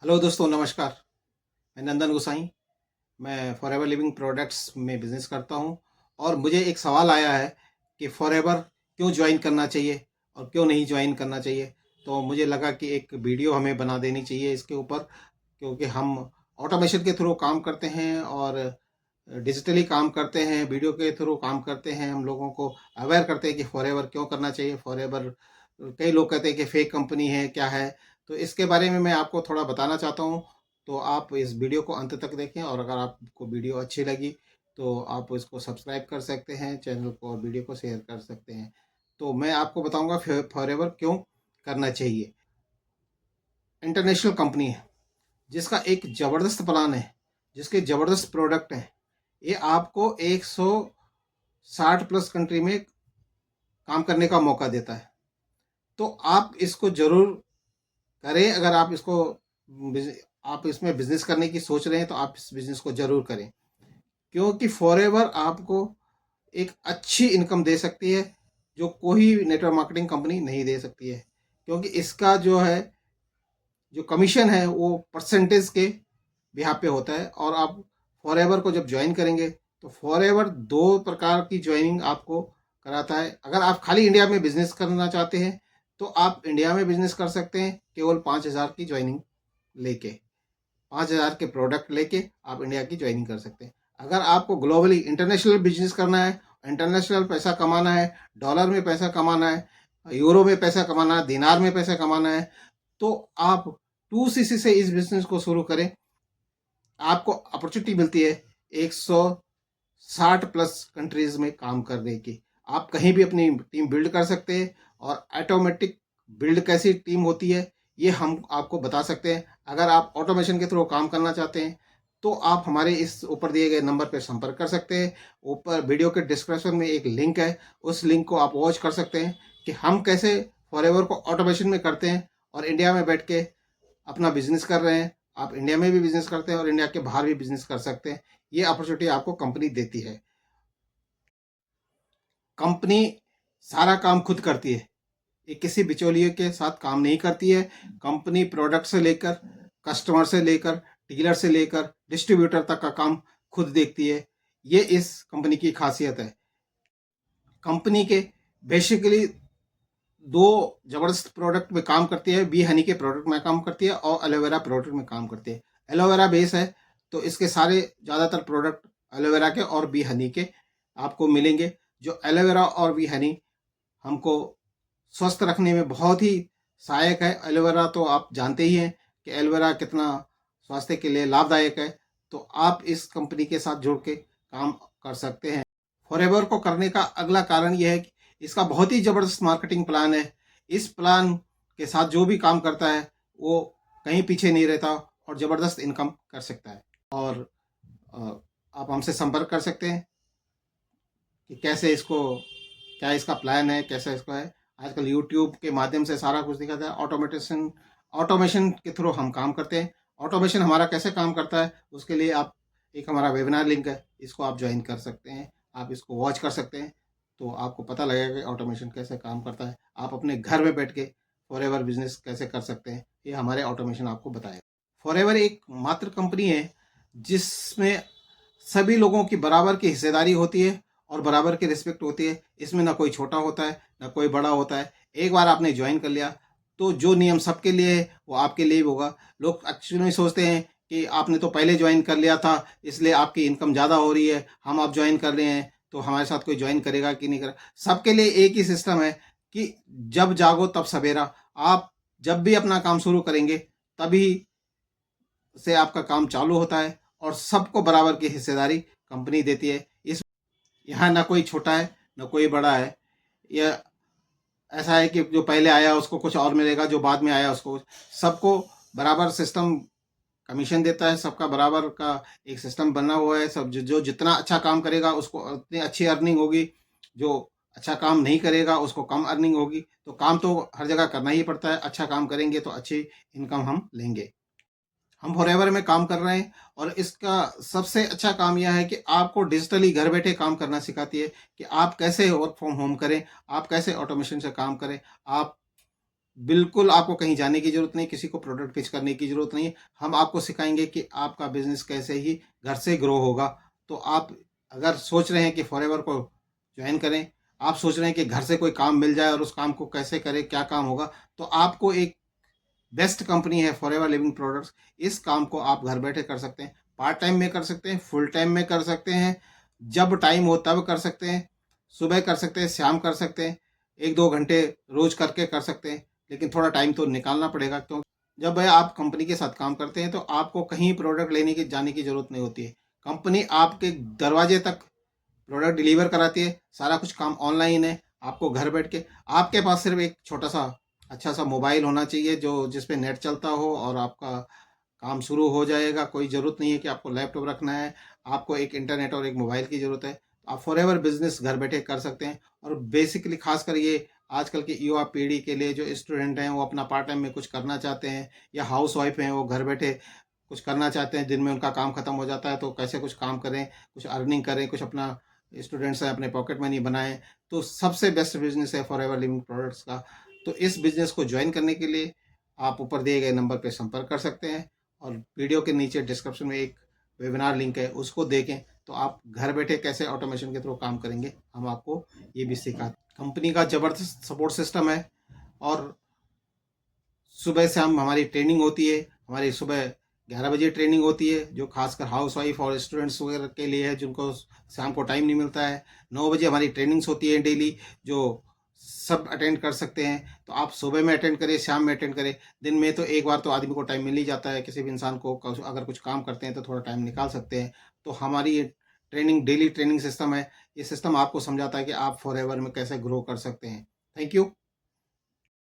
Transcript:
Hello दोस्तों, नमस्कार। मैं नंदन गोसाई। मैं फॉरएवर लिविंग प्रोडक्ट्स में बिज़नेस करता हूं और मुझे एक सवाल आया है कि फॉरएवर क्यों ज्वाइन करना चाहिए और क्यों नहीं ज्वाइन करना चाहिए। तो मुझे लगा कि एक वीडियो हमें बना देनी चाहिए इसके ऊपर, क्योंकि हम ऑटोमेशन के थ्रू काम करते हैं और डिजिटली काम करते हैं, वीडियो के थ्रू काम करते हैं। हम लोगों को अवेयर करते हैं कि फॉरएवर क्यों करना चाहिए। फॉरएवर, कई लोग कहते हैं कि फेक कंपनी है, क्या है। तो इसके बारे में मैं आपको थोड़ा बताना चाहता हूँ। तो आप इस वीडियो को अंत तक देखें और अगर आपको वीडियो अच्छी लगी तो आप इसको सब्सक्राइब कर सकते हैं चैनल को, और वीडियो को शेयर कर सकते हैं। तो मैं आपको बताऊंगा फॉरएवर क्यों करना चाहिए। इंटरनेशनल कंपनी है जिसका एक ज़बरदस्त प्लान है, जिसके ज़बरदस्त प्रोडक्ट हैं। ये आपको 160 प्लस कंट्री में काम करने का मौका देता है। तो आप इसको ज़रूर करें। अगर आप आप इसमें बिजनेस करने की सोच रहे हैं तो आप इस बिजनेस को ज़रूर करें, क्योंकि फॉरएवर आपको एक अच्छी इनकम दे सकती है जो कोई नेटवर्क मार्केटिंग कंपनी नहीं दे सकती है। क्योंकि इसका जो है, जो कमीशन है वो परसेंटेज के बिहाफ पे होता है। और आप फॉरएवर को जब ज्वाइन करेंगे तो फॉरएवर दो प्रकार की ज्वाइनिंग आपको कराता है। अगर आप खाली इंडिया में बिजनेस करना चाहते हैं तो आप इंडिया में बिजनेस कर सकते हैं केवल 5,000 की ज्वाइनिंग लेके। 5,000 के प्रोडक्ट लेके आप इंडिया की ज्वाइनिंग कर सकते हैं। अगर आपको ग्लोबली इंटरनेशनल बिजनेस करना है, इंटरनेशनल पैसा कमाना है, डॉलर में पैसा कमाना है, यूरो में पैसा कमाना है, दिनार में पैसा कमाना है, तो आप 2CC से इस बिजनेस को शुरू करें। आपको अपॉर्चुनिटी मिलती है 160 प्लस कंट्रीज में काम करने की। आप कहीं भी अपनी टीम बिल्ड कर सकते हैं और ऑटोमेटिक बिल्ड कैसी टीम होती है ये हम आपको बता सकते हैं। अगर आप ऑटोमेशन के थ्रू काम करना चाहते हैं तो आप हमारे इस ऊपर दिए गए नंबर पर संपर्क कर सकते हैं। ऊपर वीडियो के डिस्क्रिप्शन में एक लिंक है, उस लिंक को आप वॉच कर सकते हैं कि हम कैसे फॉरएवर को ऑटोमेशन में करते हैं और इंडिया में बैठ के अपना बिजनेस कर रहे हैं। आप इंडिया में भी बिजनेस करते हैं और इंडिया के बाहर भी बिजनेस कर सकते हैं। ये अपॉर्चुनिटी आपको कंपनी देती है। कंपनी सारा काम खुद करती है, ये किसी बिचौलिए के साथ काम नहीं करती है। कंपनी प्रोडक्ट से लेकर, कस्टमर से लेकर, डीलर से लेकर डिस्ट्रीब्यूटर तक का काम खुद देखती है। ये इस कंपनी की खासियत है। कंपनी के बेसिकली दो जबरदस्त प्रोडक्ट में काम करती है। बी हनी के प्रोडक्ट में काम करती है और एलोवेरा प्रोडक्ट में काम करती है। एलोवेरा बेस है तो इसके सारे ज़्यादातर प्रोडक्ट एलोवेरा के और बी हनी के आपको मिलेंगे। जो एलोवेरा और बी हनी हमको स्वस्थ रखने में बहुत ही सहायक है। एलोवेरा तो आप जानते ही हैं कि एलोवेरा कितना स्वास्थ्य के लिए लाभदायक है। तो आप इस कंपनी के साथ जुड़ के काम कर सकते हैं। फॉरएवर को करने का अगला कारण यह है कि इसका बहुत ही ज़बरदस्त मार्केटिंग प्लान है। इस प्लान के साथ जो भी काम करता है वो कहीं पीछे नहीं रहता और ज़बरदस्त इनकम कर सकता है। और अ, आप हमसे संपर्क कर सकते हैं कि कैसे इसको, क्या इसका प्लान है, कैसा इसका है। आजकल यूट्यूब के माध्यम से सारा कुछ दिखाता है। ऑटोमेशन के थ्रू हम काम करते हैं। ऑटोमेशन हमारा कैसे काम करता है उसके लिए आप, एक हमारा वेबिनार लिंक है, इसको आप ज्वाइन कर सकते हैं। आप इसको वॉच कर सकते हैं तो आपको पता लगेगा कि ऑटोमेशन कैसे काम करता है। आप अपने घर में बैठ के फॉरएवर बिजनेस कैसे कर सकते हैं, ये हमारे ऑटोमेशन आपको बताएगा। फॉरएवर एक मात्र कंपनी है जिसमें सभी लोगों की बराबर की हिस्सेदारी होती है और बराबर की रिस्पेक्ट होती है। इसमें ना कोई छोटा होता है ना कोई बड़ा होता है। एक बार आपने ज्वाइन कर लिया तो जो नियम सबके लिए है वो आपके लिए भी होगा। लोग एक्चुअली में सोचते हैं कि आपने तो पहले ज्वाइन कर लिया था इसलिए आपकी इनकम ज़्यादा हो रही है, हम अब ज्वाइन कर रहे हैं तो हमारे साथ कोई ज्वाइन करेगा कि नहीं करेगा। सबके लिए एक ही सिस्टम है कि जब जागो तब सवेरा। आप जब भी अपना काम शुरू करेंगे तभी से आपका काम चालू होता है और सबको बराबर की हिस्सेदारी कंपनी देती है। इस यहाँ ना कोई छोटा है ना कोई बड़ा है। यह ऐसा है कि जो पहले आया उसको कुछ और मिलेगा, जो बाद में आया उसको, सबको बराबर सिस्टम कमीशन देता है। सबका बराबर का एक सिस्टम बना हुआ है। सब जो जितना अच्छा काम करेगा उसको उतनी अच्छी अर्निंग होगी, जो अच्छा काम नहीं करेगा उसको कम अर्निंग होगी। तो काम तो हर जगह करना ही पड़ता है। अच्छा काम करेंगे तो अच्छी इनकम हम लेंगे। हम फॉरएवर में काम कर रहे हैं और इसका सबसे अच्छा काम यह है कि आपको डिजिटली घर बैठे काम करना सिखाती है कि आप कैसे वर्क फ्रॉम होम करें, आप कैसे ऑटोमेशन से काम करें। आप बिल्कुल आपको कहीं जाने की ज़रूरत नहीं, किसी को प्रोडक्ट पिच करने की ज़रूरत नहीं है। हम आपको सिखाएँगे कि आपका बिज़नेस कैसे ही घर से ग्रो होगा। तो आप अगर सोच रहे हैं कि फॉरएवर को जॉइन करें, आप सोच रहे हैं कि घर से कोई काम मिल जाए और उस काम को कैसे करें, क्या काम होगा, तो आपको एक बेस्ट कंपनी है फॉरएवर लिविंग प्रोडक्ट्स। इस काम को आप घर बैठे कर सकते हैं, पार्ट टाइम में कर सकते हैं, फुल टाइम में कर सकते हैं, जब टाइम हो तब कर सकते हैं, सुबह कर सकते हैं, शाम कर सकते हैं, 1-2 घंटे रोज करके कर सकते हैं, लेकिन थोड़ा टाइम तो निकालना पड़ेगा। क्यों? जब भाई आप कंपनी के साथ काम करते हैं तो आपको कहीं प्रोडक्ट लेने की जाने की जरूरत नहीं होती है। कंपनी आपके दरवाजे तक प्रोडक्ट डिलीवर कराती है, सारा कुछ काम ऑनलाइन है, आपको घर बैठ के, आपके पास सिर्फ एक छोटा सा अच्छा सा मोबाइल होना चाहिए जो जिस पे नेट चलता हो और आपका काम शुरू हो जाएगा। कोई ज़रूरत नहीं है कि आपको लैपटॉप रखना है, आपको एक इंटरनेट और एक मोबाइल की ज़रूरत है। तो आप फॉरएवर बिजनेस घर बैठे कर सकते हैं। और बेसिकली खासकर ये आजकल की युवा पीढ़ी के लिए जो स्टूडेंट हैं वो अपना पार्ट टाइम में कुछ करना चाहते हैं, या हाउस वाइफ हैं वो घर बैठे कुछ करना चाहते हैं, दिन में उनका काम खत्म हो जाता है तो कैसे कुछ काम करें, कुछ अर्निंग करें, कुछ अपना स्टूडेंट्स हैं अपने पॉकेट मनी बनाएं। तो सबसे बेस्ट बिजनेस है फॉरएवर लिविंग प्रोडक्ट्स का। तो इस बिजनेस को ज्वाइन करने के लिए आप ऊपर दिए गए नंबर पर संपर्क कर सकते हैं, और वीडियो के नीचे डिस्क्रिप्शन में एक वेबिनार लिंक है, उसको देखें। तो आप घर बैठे कैसे ऑटोमेशन के थ्रू काम करेंगे हम आपको ये भी सिखा। कंपनी का ज़बरदस्त सपोर्ट सिस्टम है, और सुबह से हम हमारी ट्रेनिंग होती है। हमारी सुबह 11 बजे ट्रेनिंग होती है जो खासकर हाउस वाइफ और स्टूडेंट्स वगैरह के लिए है जिनको शाम को टाइम नहीं मिलता है। 9 बजे हमारी ट्रेनिंग्स होती है डेली, जो सब अटेंड कर सकते हैं। तो आप सुबह में अटेंड करें, शाम में अटेंड करें, दिन में तो एक बार तो आदमी को टाइम मिल ही जाता है। किसी भी इंसान को अगर कुछ काम करते हैं तो थोड़ा टाइम निकाल सकते हैं। तो हमारी ये ट्रेनिंग डेली ट्रेनिंग सिस्टम है। ये सिस्टम आपको समझाता है कि आप फॉरएवर में कैसे ग्रो कर सकते हैं। Thank you.